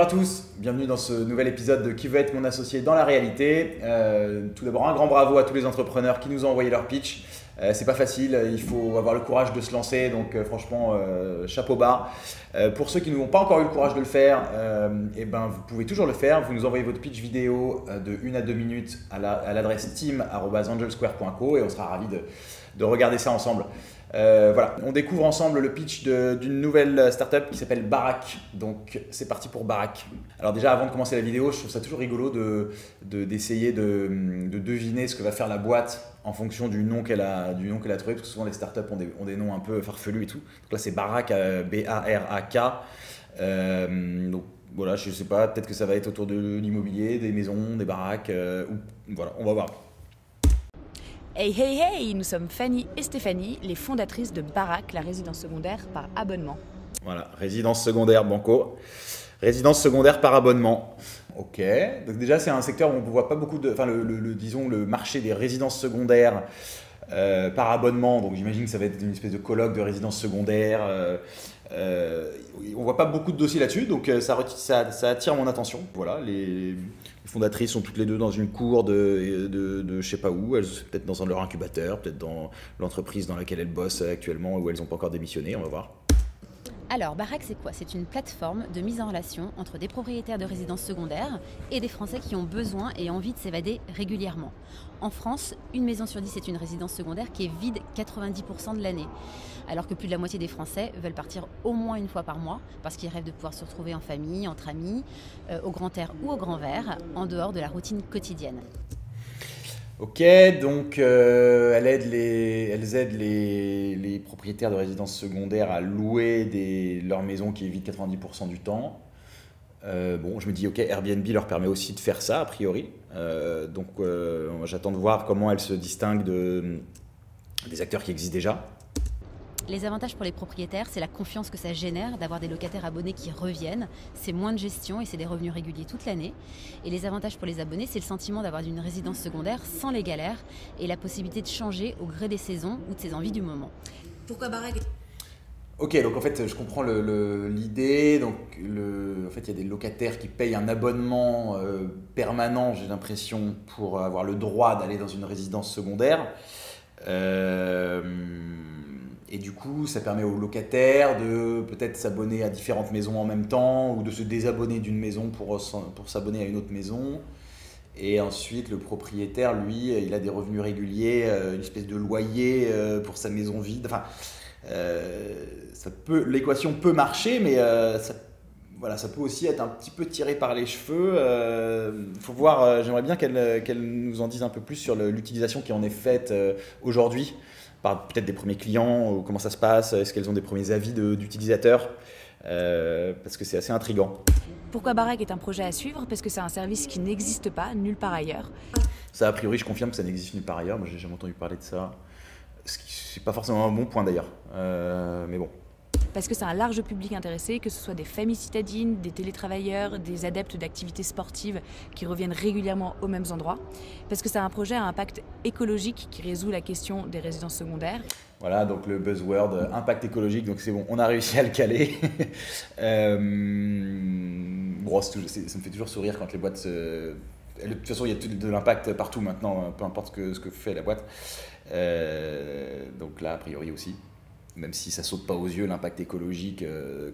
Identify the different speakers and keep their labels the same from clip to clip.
Speaker 1: Bonjour à tous, bienvenue dans ce nouvel épisode de Qui veut être mon associé dans la réalité. Tout d'abord, un grand bravo à tous les entrepreneurs qui nous ont envoyé leur pitch. C'est pas facile, il faut avoir le courage de se lancer, donc franchement, chapeau bas. Pour ceux qui n'ont pas encore eu le courage de le faire, vous pouvez toujours le faire. Vous nous envoyez votre pitch vidéo de 1 à 2 minutes à l'adresse team@angelsquare.co et on sera ravis de regarder ça ensemble. Voilà, on découvre ensemble le pitch d'une nouvelle startup qui s'appelle Barak. Donc c'est parti pour Barak. Alors déjà, avant de commencer la vidéo, je trouve ça toujours rigolo d'essayer de deviner ce que va faire la boîte en fonction du nom qu'elle a trouvé, parce que souvent les startups ont des noms un peu farfelus et tout. Donc là c'est Barak, B-A-R-A-K. Donc voilà, je sais pas, peut-être que ça va être autour de l'immobilier, des maisons, des baraques, voilà, on va voir.
Speaker 2: Hey hey hey, nous sommes Fanny et Stéphanie, les fondatrices de Barak, la résidence secondaire par abonnement.
Speaker 1: Voilà, résidence secondaire Banco, résidence secondaire par abonnement. Ok, donc déjà c'est un secteur où on ne voit pas beaucoup de, enfin disons le marché des résidences secondaires par abonnement, donc j'imagine que ça va être une espèce de colloque de résidences secondaires. On voit pas beaucoup de dossiers là-dessus, donc ça attire mon attention. Voilà, les fondatrices sont toutes les deux dans une cour de je sais pas où, elles sont peut-être dans leur incubateur, peut-être dans l'entreprise dans laquelle elles bossent actuellement, où elles n'ont pas encore démissionné, on va voir.
Speaker 3: Alors, Barak, c'est quoi? C'est une plateforme de mise en relation entre des propriétaires de résidences secondaires et des Français qui ont besoin et envie de s'évader régulièrement. En France, une maison sur 10 est une résidence secondaire qui est vide 90% de l'année. Alors que plus de la moitié des Français veulent partir au moins une fois par mois parce qu'ils rêvent de pouvoir se retrouver en famille, entre amis, au grand air ou au grand vert, en dehors de la routine quotidienne.
Speaker 1: Ok, donc elles aident les propriétaires de résidences secondaires à louer leur maison qui est vide 90% du temps. Bon, je me dis, ok, Airbnb leur permet aussi de faire ça, a priori. Donc j'attends de voir comment elles se distinguent des acteurs qui existent déjà.
Speaker 3: Les avantages pour les propriétaires, c'est la confiance que ça génère d'avoir des locataires abonnés qui reviennent. C'est moins de gestion et c'est des revenus réguliers toute l'année. Et les avantages pour les abonnés, c'est le sentiment d'avoir une résidence secondaire sans les galères et la possibilité de changer au gré des saisons ou de ses envies du moment.
Speaker 4: Pourquoi Barak?
Speaker 1: Ok, donc en fait, je comprends l'idée. Donc, en fait, il y a des locataires qui payent un abonnement permanent, j'ai l'impression, pour avoir le droit d'aller dans une résidence secondaire. Et du coup, ça permet aux locataires de peut-être s'abonner à différentes maisons en même temps ou de se désabonner d'une maison pour s'abonner à une autre maison. Et ensuite, le propriétaire, lui, il a des revenus réguliers, une espèce de loyer pour sa maison vide. Enfin, l'équation peut marcher, mais ça peut aussi être un petit peu tiré par les cheveux. Faut voir, j'aimerais bien qu'elle nous en dise un peu plus sur l'utilisation qui en est faite aujourd'hui, par peut-être des premiers clients, comment ça se passe, est-ce qu'elles ont des premiers avis d'utilisateurs, parce que c'est assez intriguant.
Speaker 2: Pourquoi Barak est un projet à suivre? Parce que c'est un service qui n'existe pas nulle part ailleurs.
Speaker 1: Ça, a priori, je confirme que ça n'existe nulle part ailleurs. Moi, j'ai jamais entendu parler de ça. Ce qui n'est pas forcément un bon point d'ailleurs, mais bon.
Speaker 2: Parce que c'est un large public intéressé, que ce soit des familles citadines, des télétravailleurs, des adeptes d'activités sportives qui reviennent régulièrement aux mêmes endroits. Parce que c'est un projet à impact écologique qui résout la question des résidences secondaires.
Speaker 1: Voilà, donc le buzzword impact écologique, donc c'est bon, on a réussi à le caler. Bon, ça me fait toujours sourire quand les boîtes de toute façon, il y a de l'impact partout maintenant, peu importe ce que fait la boîte. Donc là, a priori aussi. Même si ça saute pas aux yeux, l'impact écologique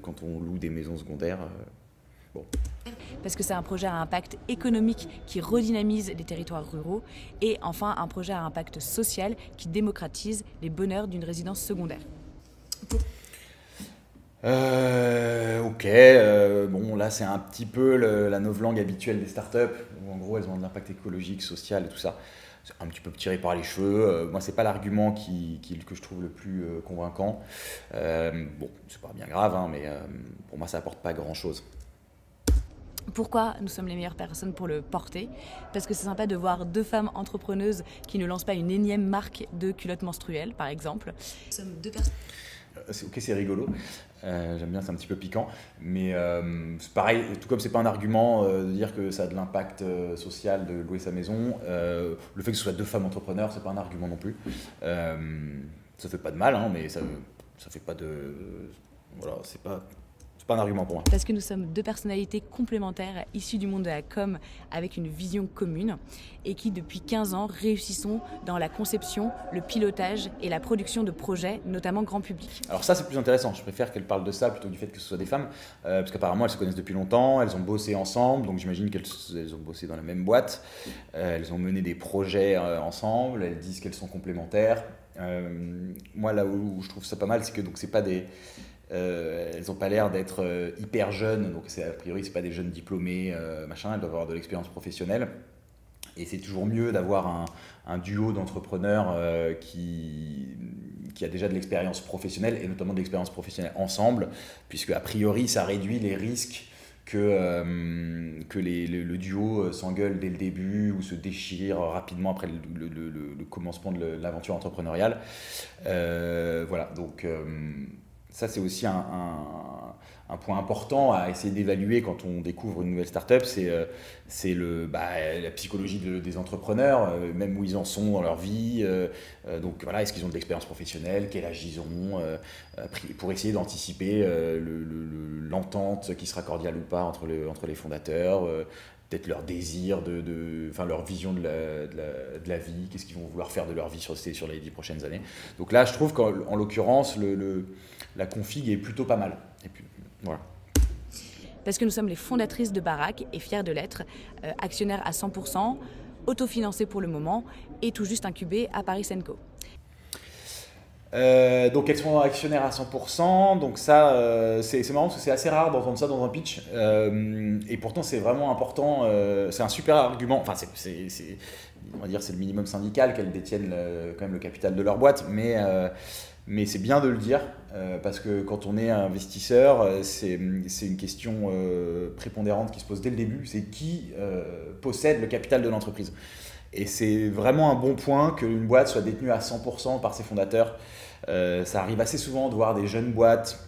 Speaker 1: quand on loue des maisons secondaires. Bon.
Speaker 2: Parce que c'est un projet à impact économique qui redynamise les territoires ruraux. Et enfin, un projet à impact social qui démocratise les bonheurs d'une résidence secondaire.
Speaker 1: Ok, bon là c'est un petit peu la novlangue habituelle des startups, où en gros elles ont de l'impact écologique, social et tout ça. C'est un petit peu tiré par les cheveux. Moi, c'est pas l'argument que je trouve le plus convaincant. Bon, c'est pas bien grave, hein, mais pour moi, ça apporte pas grand-chose.
Speaker 2: Pourquoi nous sommes les meilleures personnes pour le porter? Parce que c'est sympa de voir deux femmes entrepreneuses qui ne lancent pas une énième marque de culottes menstruelles, par exemple.
Speaker 4: Nous sommes deux personnes.
Speaker 1: Ok, c'est rigolo. J'aime bien, c'est un petit peu piquant. Mais c'est pareil, tout comme c'est pas un argument de dire que ça a de l'impact social de louer sa maison, le fait que ce soit deux femmes entrepreneurs, c'est pas un argument non plus. Ça fait pas de mal, hein, mais ça fait pas de. Voilà, c'est pas pas un argument pour moi.
Speaker 2: Parce que nous sommes deux personnalités complémentaires issues du monde de la com avec une vision commune et qui depuis 15 ans réussissons dans la conception, le pilotage et la production de projets, notamment grand public.
Speaker 1: Alors ça c'est plus intéressant, je préfère qu'elles parlent de ça plutôt du fait que ce soit des femmes, parce qu'apparemment elles se connaissent depuis longtemps, elles ont bossé ensemble, donc j'imagine qu'elles ont bossé dans la même boîte, elles ont mené des projets ensemble, elles disent qu'elles sont complémentaires. Moi là où je trouve ça pas mal, c'est que donc c'est pas des... elles n'ont pas l'air d'être hyper jeunes, donc a priori c'est pas des jeunes diplômés, machin, elles doivent avoir de l'expérience professionnelle. Et c'est toujours mieux d'avoir un duo d'entrepreneurs qui a déjà de l'expérience professionnelle, et notamment de l'expérience professionnelle ensemble, puisque a priori ça réduit les risques que le duo s'engueule dès le début ou se déchire rapidement après le commencement de l'aventure entrepreneuriale. Voilà, donc ça c'est aussi un point important à essayer d'évaluer quand on découvre une nouvelle start-up, c'est la psychologie des entrepreneurs, même où ils en sont dans leur vie. Donc voilà, est-ce qu'ils ont de l'expérience professionnelle, quel âge ils ont, pour essayer d'anticiper l'entente qui sera cordiale ou pas entre les fondateurs, peut-être leur désir, leur vision de la vie, qu'est-ce qu'ils vont vouloir faire de leur vie sur les 10 prochaines années. Donc là, je trouve qu'en l'occurrence, la config est plutôt pas mal. Et puis, voilà.
Speaker 2: Parce que nous sommes les fondatrices de Barack et fiers de l'être, actionnaires à 100%, autofinancés pour le moment et tout juste incubés à Paris & Co.
Speaker 1: Donc elles sont actionnaires à 100%, donc ça c'est marrant parce que c'est assez rare d'entendre ça dans un pitch, et pourtant c'est vraiment important, c'est un super argument, enfin on va dire c'est le minimum syndical qu'elles détiennent quand même le capital de leur boîte, mais c'est bien de le dire, parce que quand on est investisseur, c'est une question prépondérante qui se pose dès le début, c'est qui possède le capital de l'entreprise. Et c'est vraiment un bon point qu'une boîte soit détenue à 100% par ses fondateurs. Ça arrive assez souvent de voir des jeunes boîtes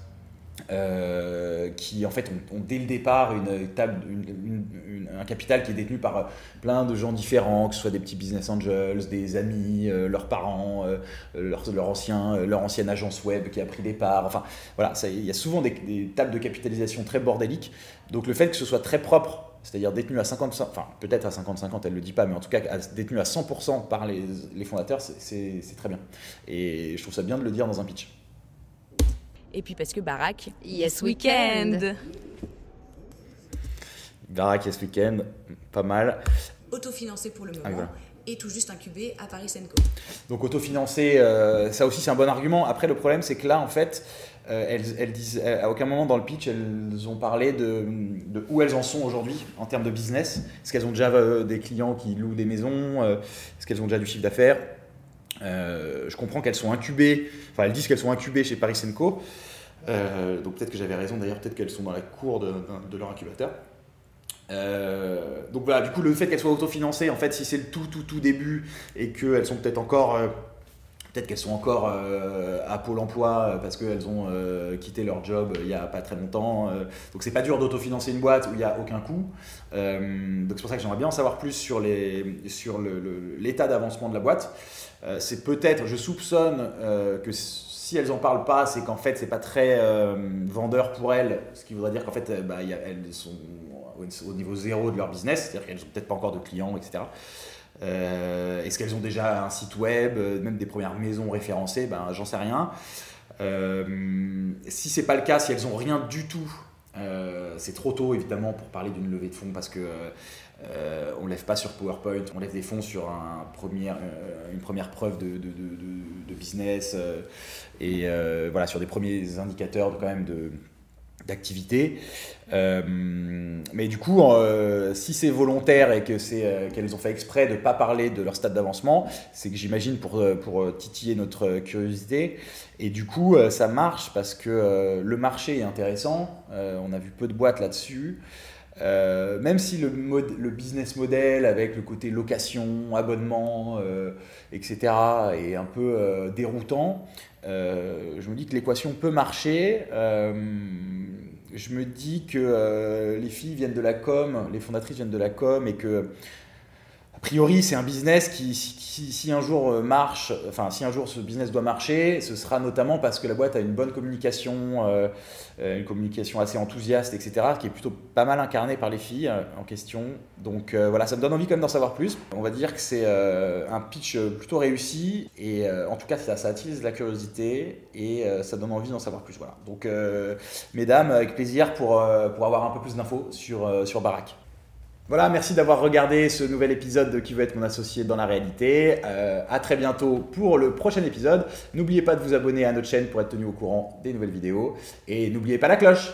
Speaker 1: qui en fait ont dès le départ un capital qui est détenu par plein de gens différents, que ce soit des petits business angels, des amis, leurs parents, leur ancienne agence web qui a pris des parts. Enfin voilà, il y a souvent des tables de capitalisation très bordéliques. Donc le fait que ce soit très propre, c'est-à-dire détenu à 50%, enfin peut-être à 50-50, elle ne le dit pas, mais en tout cas détenu à 100% par les fondateurs, c'est très bien. Et je trouve ça bien de le dire dans un pitch.
Speaker 2: Et puis parce que Barack,
Speaker 3: Yes Weekend.
Speaker 1: Barack Yes Weekend, pas mal.
Speaker 4: Autofinancé pour le moment.
Speaker 1: Voilà.
Speaker 4: Et tout juste incubé à Paris & Co.
Speaker 1: Donc autofinancé, ça aussi c'est un bon argument. Après le problème c'est que là en fait, elles disent, à aucun moment dans le pitch elles ont parlé de où elles en sont aujourd'hui en termes de business. Est-ce qu'elles ont déjà des clients qui louent des maisons, est-ce qu'elles ont déjà du chiffre d'affaires. Je comprends qu'elles sont incubées, enfin elles disent qu'elles sont incubées chez Paris & Co. Donc peut-être que j'avais raison d'ailleurs, peut-être qu'elles sont dans la cour de leur incubateur. Donc voilà, du coup le fait qu'elles soient autofinancées, en fait si c'est le tout début et qu'elles sont peut-être qu'elles sont encore à Pôle emploi parce qu'elles ont quitté leur job il n'y a pas très longtemps. Donc c'est pas dur d'autofinancer une boîte où il n'y a aucun coût. Donc c'est pour ça que j'aimerais bien en savoir plus sur l'état d'avancement de la boîte. C'est peut-être, je soupçonne que si elles n'en parlent pas, c'est qu'en fait c'est pas très vendeur pour elles, ce qui voudrait dire qu'en fait elles sont au niveau zéro de leur business, c'est-à-dire qu'elles n'ont peut-être pas encore de clients, etc. Est-ce qu'elles ont déjà un site web, même des premières maisons référencées, j'en sais rien. Si c'est pas le cas, si elles n'ont rien du tout, c'est trop tôt évidemment pour parler d'une levée de fonds parce que on ne lève pas sur PowerPoint, on lève des fonds sur une première preuve de business et voilà, sur des premiers indicateurs d'activité. Mais du coup, si c'est volontaire et que qu'elles ont fait exprès de ne pas parler de leur stade d'avancement, c'est que j'imagine pour titiller notre curiosité. Et du coup, ça marche parce que le marché est intéressant. On a vu peu de boîtes là-dessus. Même si le business model avec le côté location, abonnement, etc. est un peu déroutant, je me dis que l'équation peut marcher. Je me dis que les filles viennent de la com, les fondatrices viennent de la com et que A priori, c'est un business qui, si un jour marche, enfin si un jour ce business doit marcher, ce sera notamment parce que la boîte a une bonne communication assez enthousiaste, etc., qui est plutôt pas mal incarnée par les filles en question. Donc voilà, ça me donne envie quand même d'en savoir plus. On va dire que c'est un pitch plutôt réussi et en tout cas ça attise la curiosité et ça donne envie d'en savoir plus. Voilà. Donc mesdames, avec plaisir pour avoir un peu plus d'infos sur Barack. Voilà, merci d'avoir regardé ce nouvel épisode de Qui veut être mon associé dans la réalité. À très bientôt pour le prochain épisode. N'oubliez pas de vous abonner à notre chaîne pour être tenu au courant des nouvelles vidéos. Et n'oubliez pas la cloche.